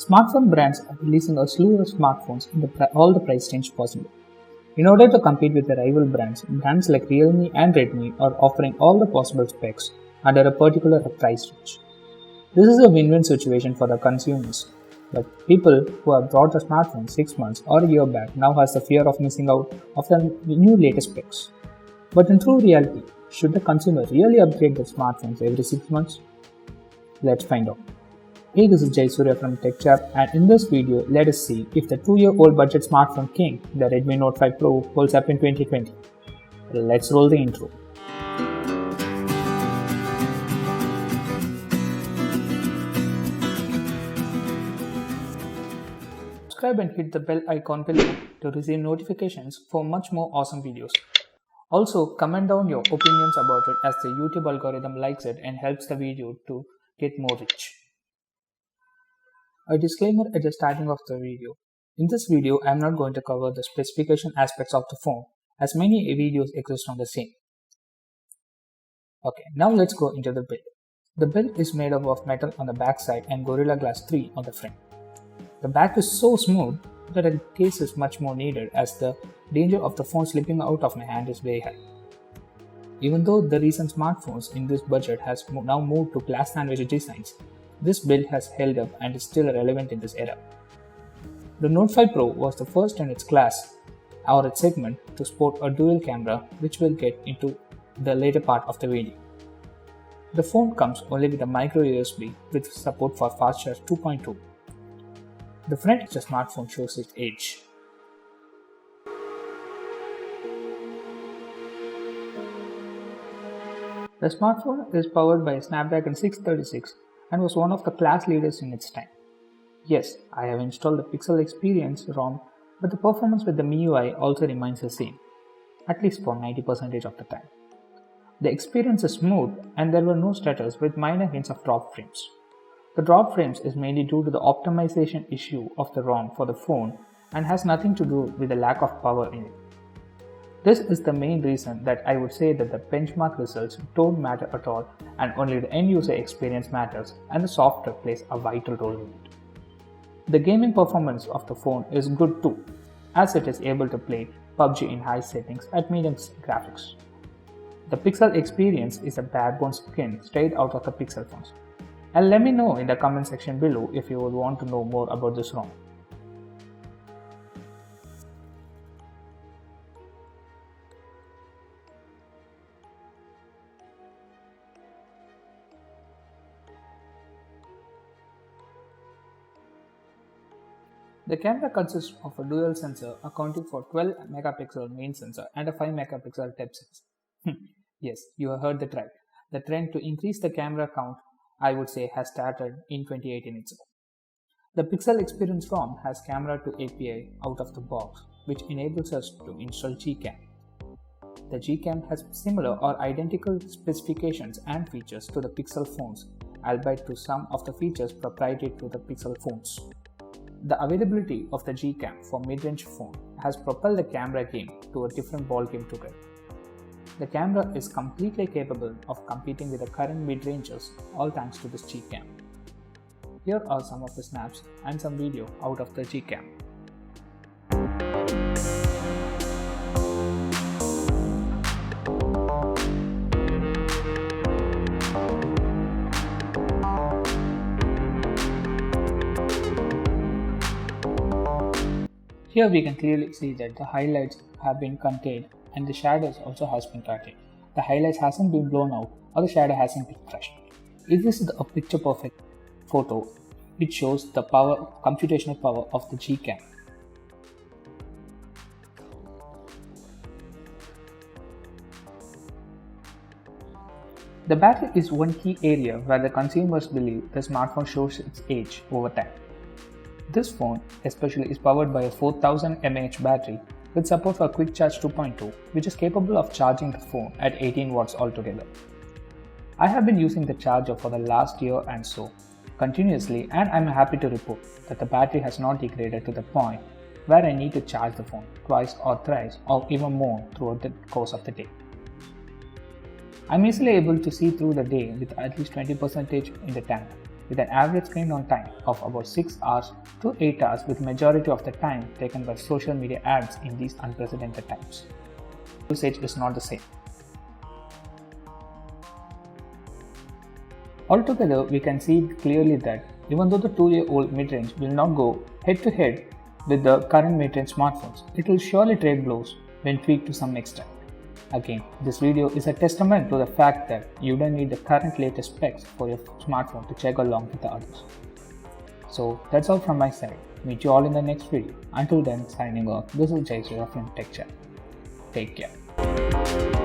Smartphone brands are releasing a slew of smartphones in all the price range possible. In order to compete with the rival brands, brands like Realme and Redmi are offering all the possible specs under a particular price range. This is a win-win situation for the consumers, but people who have bought a smartphone 6 months or a year back now has the fear of missing out of the new latest specs. But in true reality, should the consumer really upgrade their smartphones every 6 months? Let's find out. Hey, this is Jay Surya from TechChap, and in this video, let us see if the 2-year-old budget smartphone king, the Redmi Note 5 Pro, holds up in 2020. Let's roll the intro. Subscribe and hit the bell icon below to receive notifications for much more awesome videos. Also, comment down your opinions about it as the YouTube algorithm likes it and helps the video to get more reach. A disclaimer at the starting of the video. In this video, I am not going to cover the specification aspects of the phone, as many videos exist on the same. Okay, now let's go into the build. The build is made up of metal on the back side and Gorilla Glass 3 on the front. The back is so smooth that a case is much more needed, as the danger of the phone slipping out of my hand is very high. Even though the recent smartphones in this budget has now moved to glass sandwich designs, this build has held up and is still relevant in this era. The Note 5 Pro was the first in its class or its segment to sport a dual camera, which we'll get into the later part of the video. The phone comes only with a micro USB with support for fast charge 2.2. The front of the smartphone shows its age. The smartphone is powered by a Snapdragon 636 and was one of the class leaders in its time. Yes, I have installed the Pixel Experience ROM, but the performance with the MIUI also remains the same, at least for 90% of the time. The experience is smooth and there were no stutters with minor hints of drop frames. The drop frames is mainly due to the optimization issue of the ROM for the phone and has nothing to do with the lack of power in it. This is the main reason that I would say that the benchmark results don't matter at all and only the end user experience matters, and the software plays a vital role in it. The gaming performance of the phone is good too, as it is able to play PUBG in high settings at medium graphics. The Pixel Experience is a barebone skin straight out of the Pixel phones. And let me know in the comment section below if you would want to know more about this ROM. The camera consists of a dual sensor accounting for 12 megapixel main sensor and a 5 megapixel depth sensor. Yes, you have heard that right. The trend to increase the camera count, I would say, has started in 2018 itself. The Pixel Experience ROM has camera to API out of the box, which enables us to install Gcam. The Gcam has similar or identical specifications and features to the Pixel phones, albeit to some of the features proprietary to the Pixel phones. The availability of the Gcam for mid-range phone has propelled the camera game to a different ballgame together. The camera is completely capable of competing with the current mid-rangers, all thanks to this Gcam. Here are some of the snaps and some video out of the Gcam. Here we can clearly see that the highlights have been contained and the shadows also has been contained. The highlights hasn't been blown out or the shadow hasn't been crushed. If this is a picture perfect photo, it shows the computational power of the Gcam. The battery is one key area where the consumers believe the smartphone shows its age over time. This phone especially is powered by a 4000 mAh battery with support for Quick Charge 2.2, which is capable of charging the phone at 18 watts altogether. I have been using the charger for the last year and so continuously, and I'm happy to report that the battery has not degraded to the point where I need to charge the phone twice or thrice or even more throughout the course of the day. I'm easily able to see through the day with at least 20% in the tank. with an average screen on time of about 6 hours to 8 hours, with majority of the time taken by social media ads in these unprecedented times. Usage is not the same. Altogether, we can see clearly that even though the 2-year-old mid-range will not go head-to-head with the current mid-range smartphones, it will surely trade blows when tweaked to some extent. Again, this video is a testament to the fact that you don't need the current latest specs for your smartphone to check along with the others. So that's all from my side. Meet you all in the next video. Until then, signing off. This is Jay from Tech Chat. Take care.